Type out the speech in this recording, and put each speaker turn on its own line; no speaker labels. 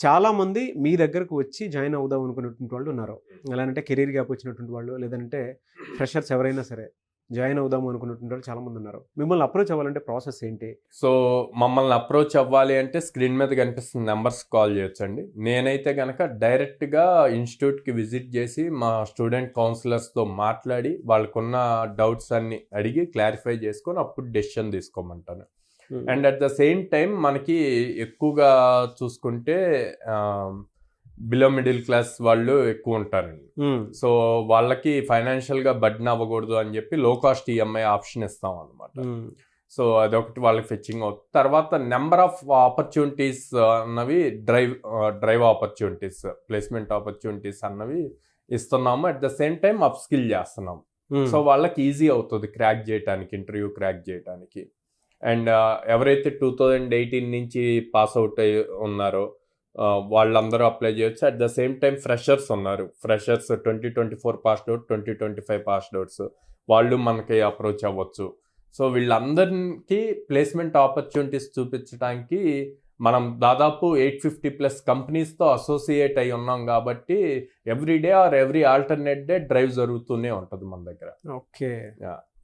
చాలామంది మీ దగ్గరకు వచ్చి జాయిన్ అవుదాం అనుకున్నటువంటి వాళ్ళు ఉన్నారు. ఎలా అంటే కెరీర్ గ్యాప్ వచ్చినటువంటి వాళ్ళు, లేదంటే ఫ్రెషర్స్ ఎవరైనా సరే జాయిన్ అవుదాం అనుకున్నటువంటి వాళ్ళు చాలామంది ఉన్నారు. మిమ్మల్ని అప్రోచ్ అవ్వాలంటే ప్రాసెస్ ఏంటి?
సో మమ్మల్ని అప్రోచ్ అవ్వాలి అంటే స్క్రీన్ మీద కనిపిస్తున్న నెంబర్స్ కాల్ చేయొచ్చండి. నేనైతే కనుక డైరెక్ట్గా ఇన్స్టిట్యూట్కి విజిట్ చేసి మా స్టూడెంట్ కౌన్సిలర్స్తో మాట్లాడి వాళ్ళకున్న డౌట్స్ అన్ని అడిగి క్లారిఫై చేసుకొని అప్పుడు డెసిషన్ తీసుకోమంటాను. And at the same time మనకి ఎక్కువగా చూసుకుంటే బిలో మిడిల్ క్లాస్ వాళ్ళు ఎక్కువ ఉంటారండి. సో వాళ్ళకి ఫైనాన్షియల్గా బర్డెన్ అవ్వకూడదు అని చెప్పి లో కాస్ట్ ఈఎంఐ ఆప్షన్ ఇస్తాం అనమాట. సో అదొకటి వాళ్ళకి ఫెచ్చింగ్ అవుతుంది. తర్వాత నెంబర్ ఆఫ్ ఆపర్చునిటీస్ అన్నవి డ్రైవ్ ఆపర్చునిటీస్, ప్లేస్మెంట్ ఆపర్చునిటీస్ అన్నవి ఇస్తున్నాము. At the same time up skill చేస్తున్నాము. సో వాళ్ళకి ఈజీ అవుతుంది క్రాక్ చేయడానికి, ఇంటర్వ్యూ క్రాక్ చేయడానికి. అండ్ ఎవరైతే 2018 నుంచి పాస్ అవుట్ అయ్యి ఉన్నారో వాళ్ళందరూ అప్లై చేయొచ్చు. At the same time freshers ఉన్నారు. Freshers 2024 passed out, 2025 passed outs వాళ్ళు మనకి అప్రోచ్ అవ్వచ్చు. సో వీళ్ళందరికీ ప్లేస్మెంట్ ఆపర్చునిటీస్ చూపించడానికి మనం దాదాపు 850+ కంపెనీస్తో అసోసియేట్ అయి ఉన్నాం కాబట్టి every day or every alternate day drive జరుగుతూనే ఉంటుంది మన దగ్గర.
ఓకే.